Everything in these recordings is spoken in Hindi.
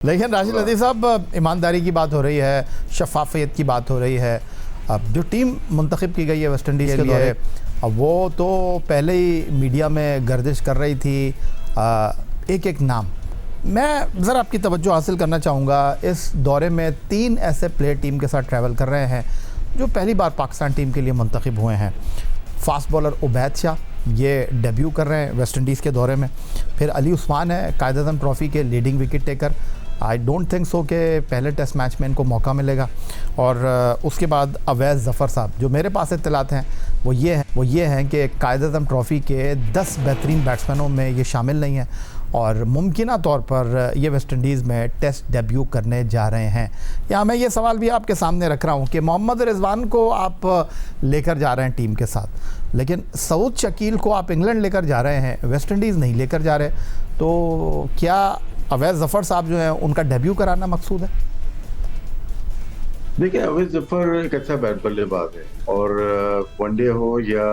लेकिन राशिद लतीफ़ साहब, ईमानदारी की बात हो रही है, शफाफियत की बात हो रही है। अब जो टीम मुंतखब की गई है वेस्ट इंडीज़ के लिए, अब वो तो पहले ही मीडिया में गर्दिश कर रही थी एक एक नाम। मैं ज़रा आपकी तवज्जो हासिल करना चाहूँगा, इस दौरे में 3 ऐसे प्लेयर टीम के साथ ट्रैवल कर रहे हैं जो पहली बार पाकिस्तान टीम के लिए मुंतखब हुए हैं। फास्ट बॉलर उबैद शाह, ये डेब्यू कर रहे हैं वेस्ट इंडीज़ के दौरे में। फिर अली उस्मान है, कायद-ए-आज़म ट्रॉफ़ी के leading wicket taker. I don't think so कि पहले टेस्ट मैच में इनको मौका मिलेगा। और उसके बाद अवैज़ ज़फ़र साहब, जो मेरे पास इत्तलात हैं वो ये हैं कि कायद-ए-आज़म ट्रॉफ़ी के 10 बेहतरीन बैट्समैनों में ये शामिल नहीं हैं और मुमकिना तौर पर ये वेस्ट इंडीज़ में टेस्ट डेब्यू करने जा रहे हैं। यहाँ मैं ये सवाल भी आपके सामने रख रहा हूँ कि मोहम्मद रिजवान को आप लेकर जा रहे हैं टीम के साथ, लेकिन सऊद शकील को आप इंग्लैंड लेकर जा रहे हैं, वेस्ट इंडीज़ नहीं लेकर जा रहे, तो क्या अवैज़ ज़फ़र साहब जो हैं उनका डेब्यू कराना मकसूद है? देखिए, अवैज़ ज़फ़र एक अच्छा बैट बल्लेबाज है और वनडे हो या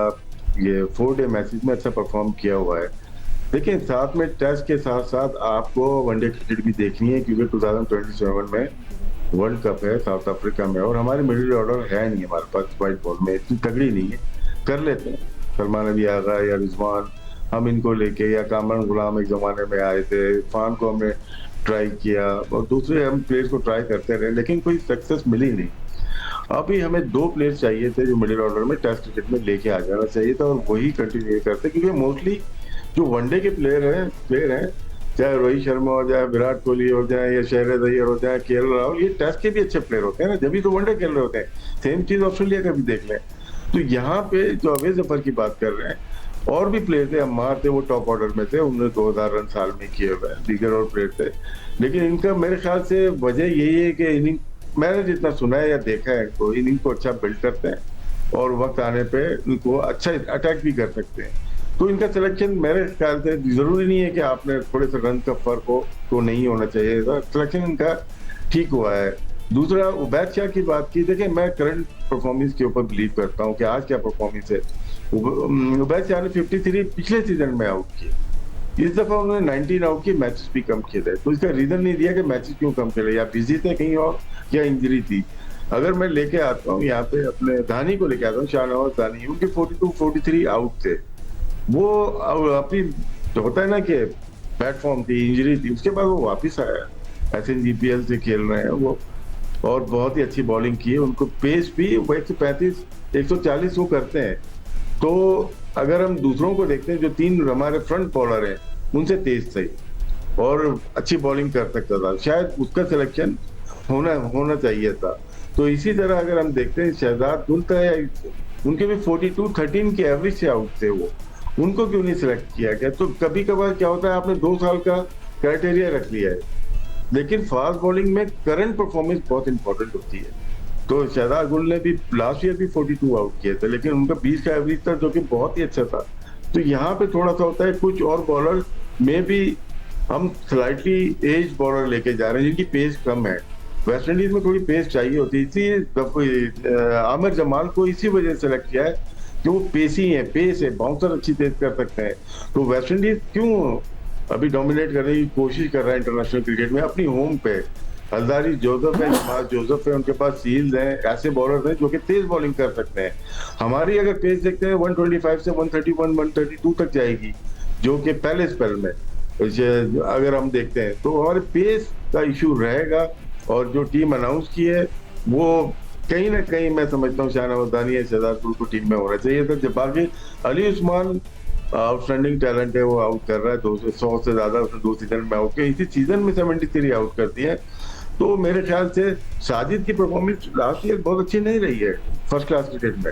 ये 4 डे मैचेस में अच्छा परफॉर्म किया हुआ है। देखिए, साथ में टेस्ट के साथ साथ आपको वनडे क्रिकेट भी देखनी है, क्योंकि 2027 में वर्ल्ड कप है साउथ अफ्रीका में और हमारी मिडिल ऑर्डर है नहीं, हमारे पास वाइट बॉल में इतनी तगड़ी नहीं है। कर लेते हैं सलमान अली आगा या रिजवान, हम इनको लेके, या कामरान गुलाम एक ज़माने में आए थे, इरफान को हमने ट्राई किया और दूसरे हम प्लेयर्स को ट्राई करते रहे, लेकिन कोई सक्सेस मिली नहीं। अभी हमें 2 प्लेयर्स चाहिए थे जो मिडिल ऑर्डर में टेस्ट क्रिकेट में लेके आ जाना चाहिए था और वही कंटिन्यू करते, क्योंकि मोस्टली जो वनडे के प्लेयर हैं, चाहे रोहित शर्मा हो जाए, विराट कोहली हो जाए, या शेहज़ाद अय्यर हो जाए, केएल राहुल, ये टेस्ट के भी अच्छे प्लेयर होते हैं ना, जब भी तो वनडे खेल रहे होते हैं। सेम चीज ऑस्ट्रेलिया का भी देख लें। तो यहाँ पे जो अवैज़ ज़फ़र की बात कर रहे हैं, और भी प्लेयर थे, अम्मार थे, वो टॉप ऑर्डर में थे, उन्होंने 2000 रन साल में किए हुए हैं, दीगर और प्लेयर थे। लेकिन इनका मेरे ख्याल से वजह यही है कि इनिंग, मैंने जितना सुना है या देखा है, इनको इनिंग को अच्छा बिल्ड करते हैं और वक्त आने पे इनको अच्छा अटैक भी कर सकते हैं। तो इनका सिलेक्शन मेरे ख्याल से जरूरी नहीं है कि आपने थोड़े से रन का फर्क हो तो नहीं होना चाहिए था, सिलेक्शन इनका ठीक हुआ है। दूसरा, उबैद शाह की बात की, देखिए मैं करंट परफॉर्मेंस के ऊपर बिलीव करता हूँ कि आज क्या परफॉर्मेंस है। उबैद शाह ने 53 पिछले सीजन में आउट किए, इस दफा उन्होंने 19 आउट किए, मैचेस भी कम खेले। तो इसका रीजन नहीं दिया कि मैचेस क्यों कम खेले, या बिजी थे कहीं और या इंजरी थी। अगर मैं लेके आता हूँ यहाँ पे अपने धानी को लेके आता हूँ, शाहनवाज धानी, उनके 42-43 आउट थे। वो अपनी होता है ना कि प्लेटफॉर्म थी, इंजरी थी, उसके बाद वो वापस आया, SNGPL से खेल रहे हैं वो, और बहुत ही अच्छी बॉलिंग की है। उनको पेस भी 135 140 वो करते हैं। तो अगर हम दूसरों को देखते हैं, जो 3 हमारे फ्रंट बॉलर हैं, उनसे तेज थे और अच्छी बॉलिंग कर सकता था, शायद उसका सिलेक्शन होना चाहिए था। तो इसी तरह अगर हम देखते हैं, शहजाद गुल, उनके भी 42-13 के एवरेज से आउट थे, वो उनको क्यों नहीं सिलेक्ट किया गया? तो कभी कभार क्या होता है, आपने 2 साल का क्राइटेरिया रख लिया है, लेकिन फास्ट बॉलिंग में करंट परफॉर्मेंस बहुत इंपॉर्टेंट होती है। तो शहजाद गुल ने भी लास्ट ईयर भी 42 आउट किए थे, लेकिन उनका 20 का एवरेज था, जो कि बहुत ही अच्छा था। तो यहाँ पे थोड़ा सा होता है, कुछ और बॉलर में भी हम स्लाइटली एज बॉलर लेके जा रहे हैं जिनकी पेस कम है। वेस्ट इंडीज में थोड़ी पेस चाहिए होती है, इसलिए आमिर जमाल को इसी वजह से सेलेक्ट किया है कि वो पेसी है, पेस है, बाउंसर अच्छी तेज कर सकते हैं। तो वेस्ट इंडीज क्यों अभी डोमिनेट करने की कोशिश कर रहा है इंटरनेशनल क्रिकेट में अपनी होम पे? हल्दारी जोसेफ है, नवाज जोसेफ है, उनके पास सील्स हैं, ऐसे बॉलर हैं जो कि तेज बॉलिंग कर सकते हैं। हमारी अगर पेस देखते हैं, 125 से 131 132 तक जाएगी, जो कि पहले स्पेल में अगर हम देखते हैं, तो हमारे पेस का इशू रहेगा। और जो टीम अनाउंस की है, वो कहीं ना कहीं मैं समझता हूँ शाहनवाज धानी या शहजाद गुल को टीम में होना चाहिए था। जब बाकी अली उस्मान आउटस्टैंडिंग टैलेंट है, वो आउट कर रहा है, 200 से ज्यादा उसने 2 सीजन में आउट किया, इसी सीजन में 73 आउट कर दिया है। तो मेरे ख्याल से साजिद की परफॉर्मेंस लास्ट ईयर बहुत अच्छी नहीं रही है फर्स्ट क्लास क्रिकेट में,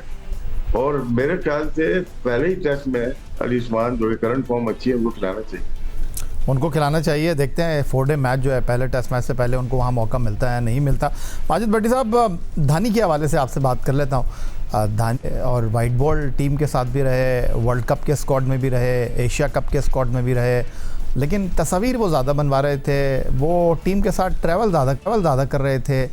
और मेरे ख्याल से पहले ही टेस्ट में अली उस्मान, जो करंट फॉर्म अच्छी है, उनको खिलाना चाहिए। देखते हैं 4 डे मैच जो है, पहले टेस्ट मैच से पहले उनको वहाँ मौका मिलता है नहीं मिलता। माजिद भट्टी साहब, धानी के हवाले से आपसे बात कर लेता हूँ। धानी और वाइट बॉल टीम के साथ भी रहे, वर्ल्ड कप के स्क्वाड में भी रहे, एशिया कप के स्क्वाड में भी रहे, लेकिन तस्वीर वो ज़्यादा बनवा रहे थे, वो टीम के साथ ट्रैवल ज़्यादा कर रहे थे,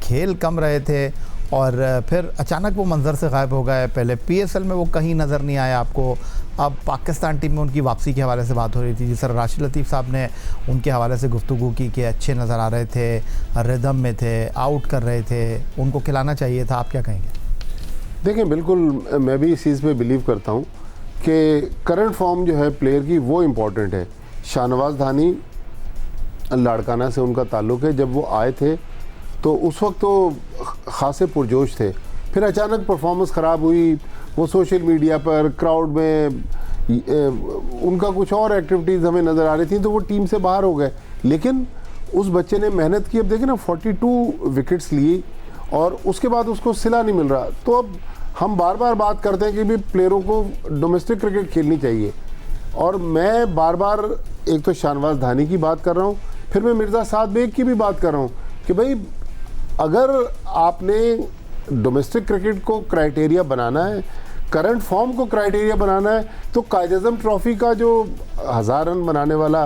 खेल कम रहे थे, और फिर अचानक वो मंजर से गायब हो गए। पहले पीएसएल में वो कहीं नज़र नहीं आया आपको, अब पाकिस्तान टीम में उनकी वापसी के हवाले से बात हो रही थी। जिस तरह राशिद लतीफ़ साहब ने उनके हवाले से गुफ्तगू की कि अच्छे नज़र आ रहे थे, रिदम में थे, आउट कर रहे थे, उनको खिलाना चाहिए था, आप क्या कहेंगे? देखें, बिल्कुल मैं भी इस चीज़ पे बिलीव करता हूँ कि करंट फॉर्म जो है प्लेयर की वो इम्पॉर्टेंट है। शाहनवाज धानी लाड़काना से उनका ताल्लुक़ है, जब वो आए थे तो उस वक्त तो ख़ासे पुरजोश थे, फिर अचानक परफॉर्मेंस ख़राब हुई, वो सोशल मीडिया पर क्राउड में उनका कुछ और एक्टिविटीज़ हमें नज़र आ रही थी, तो वो टीम से बाहर हो गए। लेकिन उस बच्चे ने मेहनत की, अब देखें ना 42 विकेट्स ली और उसके बाद उसको सिला नहीं मिल रहा। तो अब हम बार बार बात करते हैं कि भी प्लेयरों को डोमेस्टिक क्रिकेट खेलनी चाहिए, और मैं बार बार एक तो शाहनवाज धानी की बात कर रहा हूँ, फिर मैं मिर्ज़ा साद बेग की भी बात कर रहा हूँ कि भाई अगर आपने डोमेस्टिक क्रिकेट को क्राइटेरिया बनाना है, करंट फॉर्म को क्राइटेरिया बनाना है, तो कायद-ए-आज़म ट्रॉफी का जो 1000 रन बनाने वाला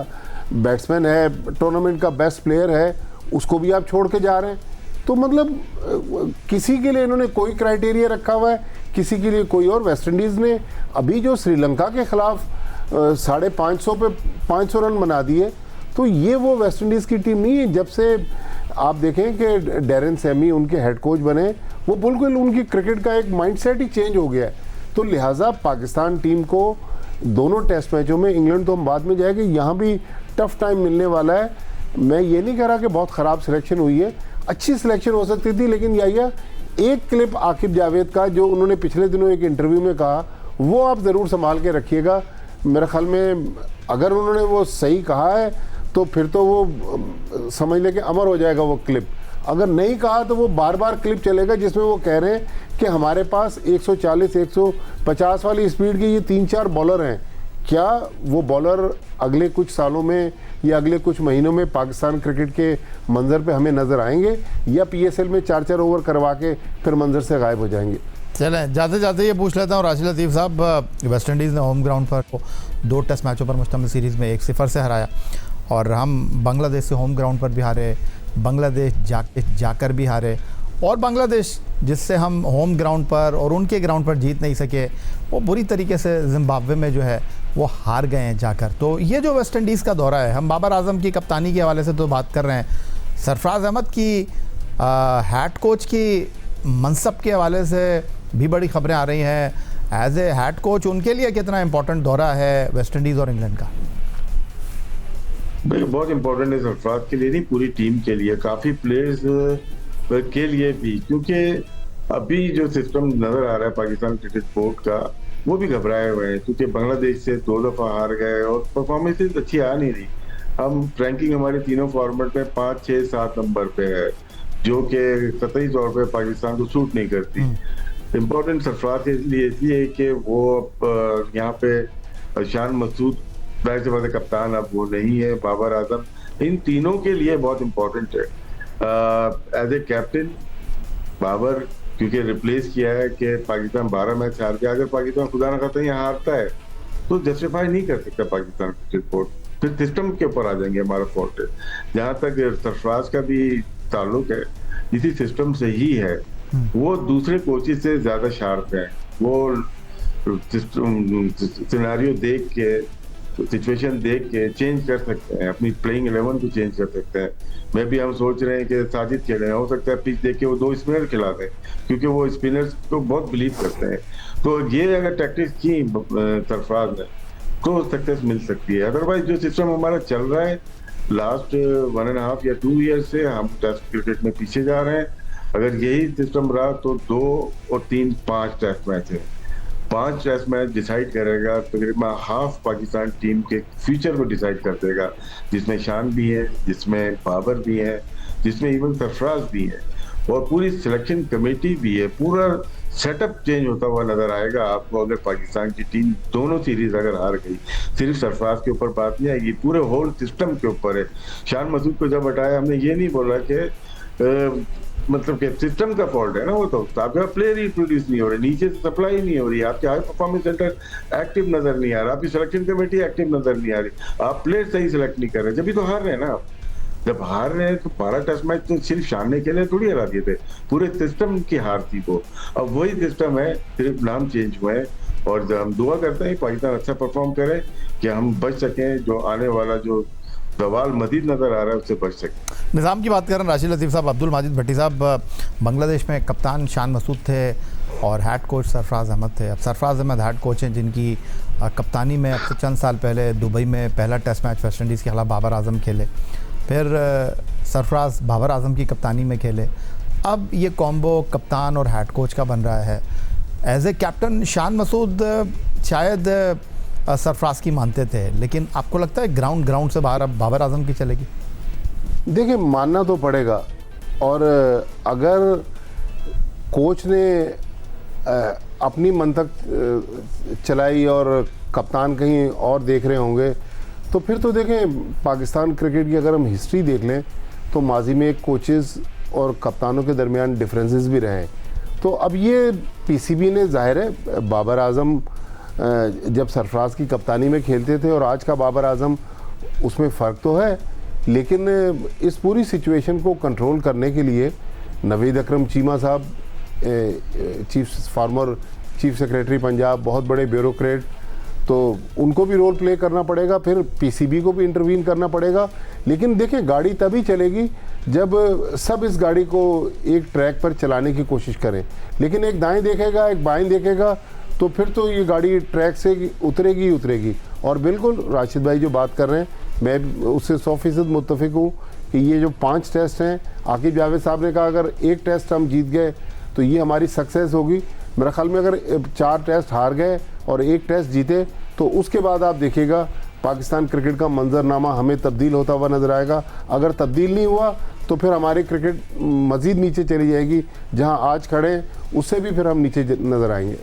बैट्समैन है, टूर्नामेंट का बेस्ट प्लेयर है, उसको भी आप छोड़ के जा रहे हैं। तो मतलब किसी के लिए इन्होंने कोई क्राइटेरिया रखा हुआ है, किसी के लिए कोई और। वेस्ट इंडीज़ ने अभी जो श्रीलंका के ख़िलाफ़ 550 पे 500 रन बना दिए, तो ये वो वेस्ट इंडीज़ की टीम नहीं है। जब से आप देखें कि डैरेन सैमी उनके हेड कोच बने, वो बिल्कुल उनकी क्रिकेट का एक माइंडसेट ही चेंज हो गया है। तो लिहाजा पाकिस्तान टीम को दोनों टेस्ट मैचों में, इंग्लैंड तो हम बाद में जाएंगे, यहाँ भी टफ टाइम मिलने वाला है। मैं ये नहीं कह रहा कि बहुत ख़राब सिलेक्शन हुई है, अच्छी सिलेक्शन हो सकती थी, लेकिन या एक क्लिप आकिब जावेद का जो उन्होंने पिछले दिनों एक इंटरव्यू में कहा, वो आप ज़रूर संभाल के रखिएगा। मेरे ख्याल में अगर उन्होंने वो सही कहा है तो फिर तो वो समझ लें कि अमर हो जाएगा वो क्लिप। अगर नहीं कहा तो वो बार बार क्लिप चलेगा जिसमें वो कह रहे हैं कि हमारे पास 140-150 वाली स्पीड के ये 3-4 बॉलर हैं। क्या वो बॉलर अगले कुछ सालों में या अगले कुछ महीनों में पाकिस्तान क्रिकेट के मंजर पे हमें नज़र आएंगे, या पीएसएल में 4-4 ओवर करवा के फिर मंजर से गायब हो जाएंगे? चलें, जाते जाते ये पूछ लेता हूँ राशिद लतीफ़ साहब, वेस्ट इंडीज़ ने होम ग्राउंड पर 2 टेस्ट मैचों पर मुश्तमिल सीरीज़ में 1-0 से हराया, और हम बांग्लादेश से होम ग्राउंड पर भी हारे, बांग्लादेश जाकर भी हारे, और बांग्लादेश जिससे हम होम ग्राउंड पर और उनके ग्राउंड पर जीत नहीं सके, वो बुरी तरीके से जिम्बाब्वे में जो है वो हार गए हैं जाकर। तो ये जो वेस्ट इंडीज़ का दौरा है, हम बाबर आजम की कप्तानी के हवाले से तो बात कर रहे हैं, सरफराज अहमद की हेड कोच की मनसब के हवाले से भी बड़ी खबरें आ रही हैं। एज ए हेड कोच उनके लिए कितना इम्पोर्टेंट दौरा है वेस्ट इंडीज़ और इंग्लैंड का? बहुत इम्पोर्टेंट है सरफराज के लिए नहीं, पूरी टीम के लिए, काफ़ी प्लेयर्स के लिए भी, क्योंकि अभी जो सिस्टम नज़र आ रहा है पाकिस्तान क्रिकेट बोर्ड का, वो भी घबराए हुए हैं, क्योंकि बांग्लादेश से 2 दफ़ा हार गए और परफॉर्मेंसेस अच्छी आ नहीं रही। हम रैंकिंग हमारे तीनों फॉर्मेट में 5, 6, 7 नंबर पे है, जो कि कतई तौर पे पाकिस्तान को सूट नहीं करती। इम्पोर्टेंट सरफराज के लिए इसलिए कि वो यहाँ पे शान मसूद जाहिर सी बात है कप्तान अब वो नहीं है, बाबर आजम, इन तीनों के लिए बहुत इम्पोर्टेंट है। एज ए कैप्टन बाबर, क्योंकि रिप्लेस किया है कि पाकिस्तान 12 मैच हार गया, अगर पाकिस्तान खुदा न खास्ता यहाँ हारता है तो जस्टिफाई नहीं कर सकता पाकिस्तान क्रिकेट बोर्ड, फिर सिस्टम के ऊपर आ जाएंगे हमारा फॉल्ट है। जहाँ तक सरफराज का भी ताल्लुक है, इसी सिस्टम से ही है, वो दूसरे कोचेस से ज्यादा शार्प है, वो सिनेरियो देख के, सिचुएशन देख के चेंज कर सकते हैं, अपनी प्लेइंग 11 को चेंज कर सकते हैं। मैं भी हम सोच रहे हैं कि साजिद खेले, हो सकता है पिच देख के वो 2 स्पिनर खिला दें, क्योंकि वो स्पिनर्स को बहुत बिलीव करते हैं। तो ये अगर टैक्टिक्स की सरफराज ने तो सक्सेस मिल सकती है। अदरवाइज जो सिस्टम हमारा चल रहा है लास्ट 1.5 या 2 ईयर से, हम टेस्ट क्रिकेट में पीछे जा रहे हैं। अगर यही सिस्टम रहा तो 2 और 3, 5 टेस्ट मैच है, 5 टेस्ट मैच डिसाइड करेगा, तकरीबन हाफ पाकिस्तान टीम के फ्यूचर को डिसाइड कर देगा, जिसमें शान भी है, जिसमें बाबर भी है, जिसमें इवन सरफराज भी है, और पूरी सिलेक्शन कमेटी भी है। पूरा सेटअप चेंज होता हुआ नजर आएगा आपको अगर पाकिस्तान की टीम दोनों सीरीज अगर हार गई। सिर्फ सरफराज के ऊपर बात नहीं आएगी, पूरे होल सिस्टम के ऊपर है। शान मसूद को जब हटाया, हमने ये नहीं बोला कि मतलब कि सिस्टम का फॉल्ट है ना, वो तो आपके प्लेयर ही प्रोड्यूस नहीं हो रहे, नीचे से सप्लाई नहीं हो रही, आपके हाई परफॉर्मेंस सेंटर एक्टिव नजर नहीं आ रहा, आपकी सिलेक्शन कमेटी एक्टिव नजर नहीं आ रही, आप प्लेयर सही सिलेक्ट नहीं कर रहे, जब भी तो हार रहे हैं ना आप। जब हार रहे हैं तो 12 टेस्ट मैच तो सिर्फ शानने के लिए थोड़ी हरा दिए थे, पूरे सिस्टम की हार थी वो। अब वही सिस्टम है, सिर्फ नाम चेंज हुए हैं। और हम दुआ करते हैं पाकिस्तान अच्छा परफॉर्म करे कि हम बच सकें, जो आने वाला जो सवाल मजीद नजर आ रहा है उससे बच सकें। निज़ाम की बात करें, राशिद लतीफ़ साहब, अब्दुल माजिद भट्टी साहब, बांग्लादेश में कप्तान शान मसूद थे और हेड कोच सरफराज अहमद थे। अब सरफराज अहमद हेड कोच हैं जिनकी कप्तानी में अब से चंद साल पहले दुबई में पहला टेस्ट मैच वेस्ट इंडीज़ के खिलाफ बाबर आजम खेले, फिर सरफराज बाबर आजम की कप्तानी में खेले। अब ये कॉम्बो कप्तान और हेड कोच का बन रहा है। As a captain Shan Masood शायद सरफराज की मानते थे, लेकिन आपको लगता है ग्राउंड से बाहर अब बाबर आजम की चलेगी? देखिए, मानना तो पड़ेगा। और अगर कोच ने अपनी मंतक चलाई और कप्तान कहीं और देख रहे होंगे, तो फिर तो देखें, पाकिस्तान क्रिकेट की अगर हम हिस्ट्री देख लें तो माजी में कोचेस और कप्तानों के दरमियान डिफरेंसेस भी रहे। तो अब ये पीसीबी ने, जाहिर है, बाबर आजम जब सरफराज की कप्तानी में खेलते थे और आज का बाबर आजम, उसमें फ़र्क तो है, लेकिन इस पूरी सिचुएशन को कंट्रोल करने के लिए नवीद अकरम चीमा साहब, फॉर्मर चीफ सेक्रेटरी पंजाब, बहुत बड़े ब्यूरोक्रेट, तो उनको भी रोल प्ले करना पड़ेगा, फिर पीसीबी को भी इंटरवीन करना पड़ेगा। लेकिन देखिए, गाड़ी तभी चलेगी जब सब इस गाड़ी को एक ट्रैक पर चलाने की कोशिश करें। लेकिन एक दाएं देखेगा, एक बाएं देखेगा, तो फिर तो ये गाड़ी ट्रैक से उतरेगी ही उतरेगी। और बिल्कुल राशिद भाई जो बात कर रहे हैं, मैं उससे 100% मुत्तफिक हूँ कि ये जो 5 टेस्ट हैं, आकिब जावेद साहब ने कहा अगर एक टेस्ट हम जीत गए तो ये हमारी सक्सेस होगी। मेरा ख्याल में अगर 4 टेस्ट हार गए और एक टेस्ट जीते तो उसके बाद आप देखिएगा पाकिस्तान क्रिकेट का मंजरनामा हमें तब्दील होता हुआ नजर आएगा। अगर तब्दील नहीं हुआ तो फिर हमारी क्रिकेट मज़ीद नीचे चली जाएगी, जहां आज खड़े उससे भी फिर हम नीचे नजर आएंगे।